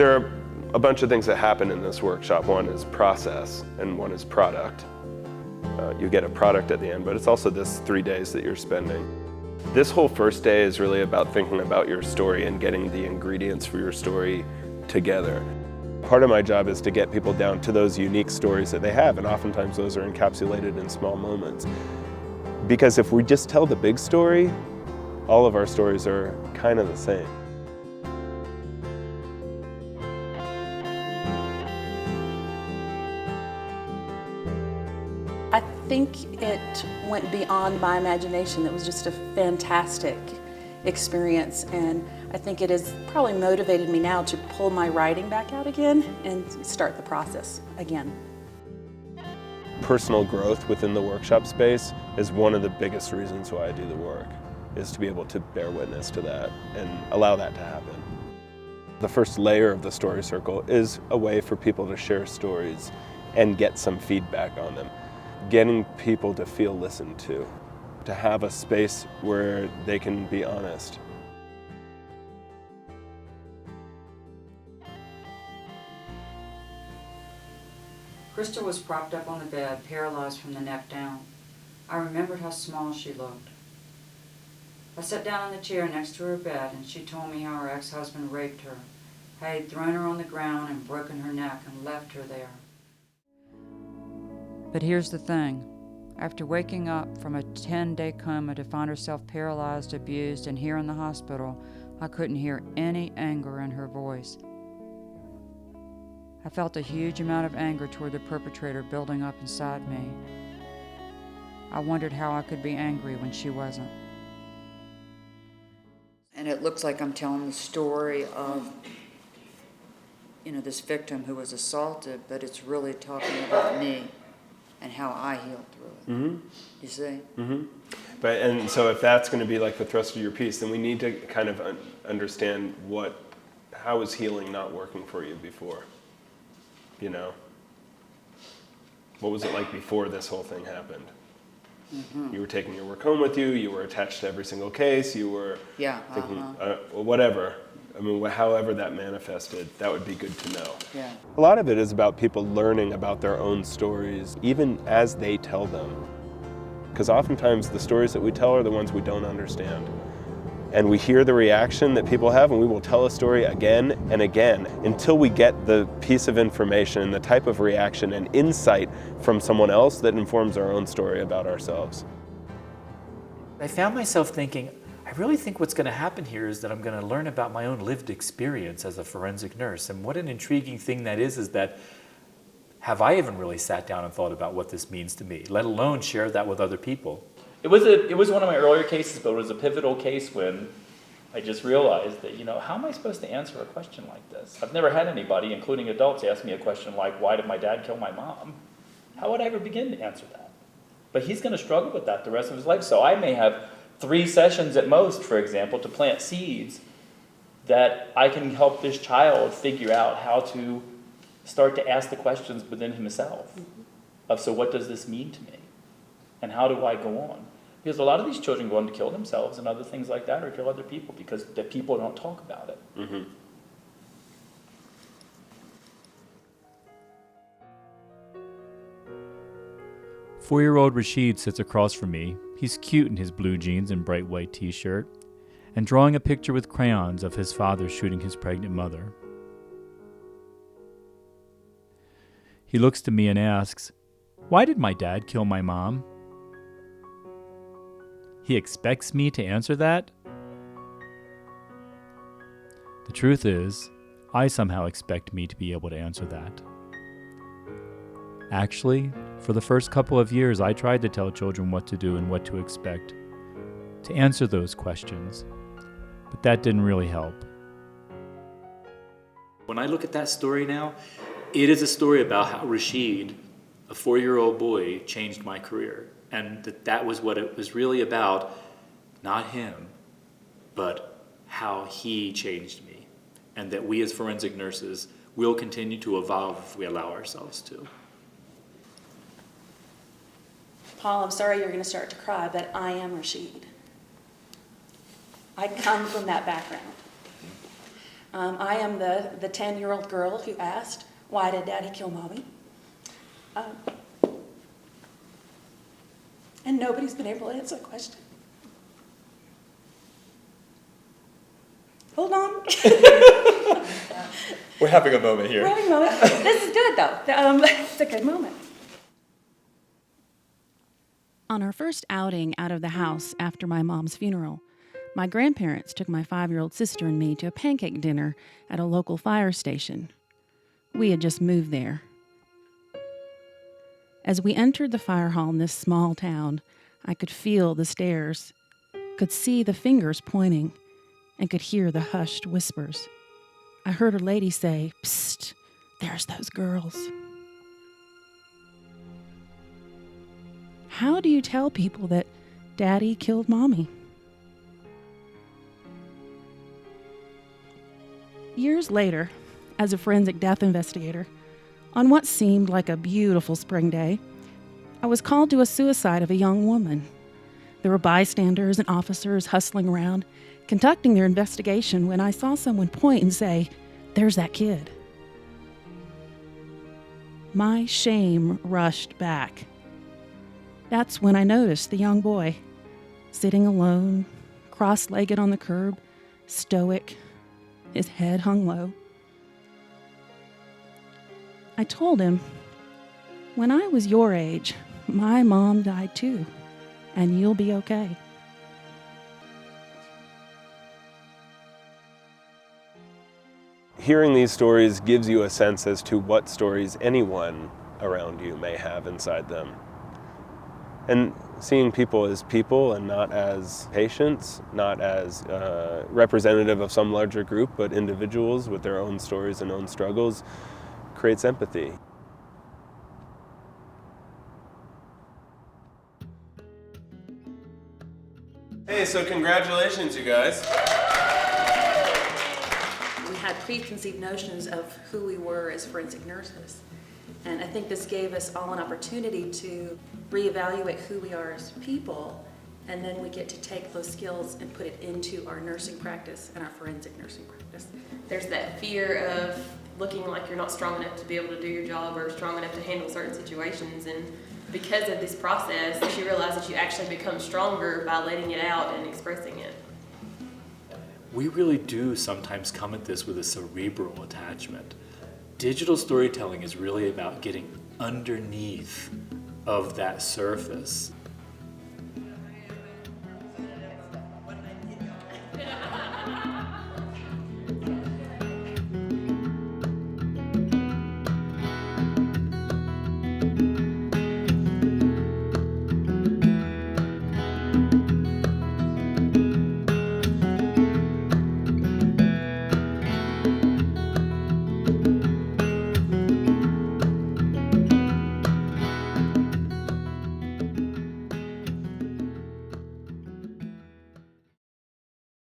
There are a bunch of things that happen in this workshop. One is process and one is product. You get a product at the end, but it's also this 3 days that you're spending. This whole first day is really about thinking about your story and getting the ingredients for your story together. Part of my job is to get people down to those unique stories that they have, and oftentimes those are encapsulated in small moments. Because if we just tell the big story, all of our stories are kind of the same. I think it went beyond my imagination. It was just a fantastic experience, and I think it has probably motivated me now to pull my writing back out again and start the process again. Personal growth within the workshop space is one of the biggest reasons why I do the work, is to be able to bear witness to that and allow that to happen. The first layer of the story circle is a way for people to share stories and get some feedback on them. Getting people to feel listened to have a space where they can be honest. Krista was propped up on the bed, paralyzed from the neck down. I remembered how small she looked. I sat down in the chair next to her bed, and she told me how her ex-husband raped her. He had thrown her on the ground and broken her neck and left her there. But here's the thing. After waking up from a 10-day coma to find herself paralyzed, abused, and here in the hospital, I couldn't hear any anger in her voice. I felt a huge amount of anger toward the perpetrator building up inside me. I wondered how I could be angry when she wasn't. And it looks like I'm telling the story of, this victim who was assaulted, but it's really talking about me and how I healed through it. Mm-hmm. You see? Mm-hmm. And so if that's going to be like the thrust of your piece, then we need to kind of understand how is healing not working for you before? What was it like before this whole thing happened? Mm-hmm. You were taking your work home with you, you were attached to every single case, you were thinking, whatever. I mean, however that manifested, that would be good to know. Yeah. A lot of it is about people learning about their own stories, even as they tell them. Because oftentimes the stories that we tell are the ones we don't understand. And we hear the reaction that people have, and we will tell a story again and again until we get the piece of information and the type of reaction and insight from someone else that informs our own story about ourselves. I found myself thinking, I really think what's going to happen here is that I'm going to learn about my own lived experience as a forensic nurse. And what an intriguing thing that is that have I even really sat down and thought about what this means to me, let alone share that with other people? It was one of my earlier cases, but it was a pivotal case when I just realized that, how am I supposed to answer a question like this? I've never had anybody, including adults, ask me a question like, why did my dad kill my mom? How would I ever begin to answer that? But he's going to struggle with that the rest of his life. So I may have 3 sessions at most, for example, to plant seeds that I can help this child figure out how to start to ask the questions within himself of, so what does this mean to me? And how do I go on? Because a lot of these children go on to kill themselves and other things like that, or kill other people because the people don't talk about it. Mm-hmm. Four-year-old Rashid sits across from me. He's cute in his blue jeans and bright white t-shirt, and drawing a picture with crayons of his father shooting his pregnant mother. He looks to me and asks, "Why did my dad kill my mom?" He expects me to answer that? The truth is, I somehow expect me to be able to answer that. Actually, for the first couple of years, I tried to tell children what to do and what to expect, to answer those questions, but that didn't really help. When I look at that story now, it is a story about how Rashid, a 4-year-old boy, changed my career. And that was what it was really about, not him, but how he changed me. And that we as forensic nurses will continue to evolve if we allow ourselves to. Paul, I'm sorry you're going to start to cry, but I am Rashid. I come from that background. I am the 10-year-old girl who asked, why did Daddy kill Mommy? And nobody's been able to answer the question. Hold on. We're having a moment We're here. having a moment. This is good, though. It's a good moment. On our first outing out of the house after my mom's funeral, my grandparents took my 5-year-old sister and me to a pancake dinner at a local fire station. We had just moved there. As we entered the fire hall in this small town, I could feel the stares, could see the fingers pointing, and could hear the hushed whispers. I heard a lady say, "Psst, there's those girls." How do you tell people that Daddy killed Mommy? Years later, as a forensic death investigator, on what seemed like a beautiful spring day, I was called to a suicide of a young woman. There were bystanders and officers hustling around, conducting their investigation when I saw someone point and say, "There's that kid." My shame rushed back. That's when I noticed the young boy, sitting alone, cross-legged on the curb, stoic, his head hung low. I told him, "When I was your age, my mom died too, and you'll be okay." Hearing these stories gives you a sense as to what stories anyone around you may have inside them. And seeing people as people and not as patients, not as representative of some larger group, but individuals with their own stories and own struggles, creates empathy. Hey, so congratulations, you guys. We had preconceived notions of who we were as forensic nurses. And I think this gave us all an opportunity to reevaluate who we are as people, and then we get to take those skills and put it into our nursing practice and our forensic nursing practice. There's that fear of looking like you're not strong enough to be able to do your job or strong enough to handle certain situations, and because of this process, you realize that you actually become stronger by letting it out and expressing it. We really do sometimes come at this with a cerebral attachment. Digital storytelling is really about getting underneath of that surface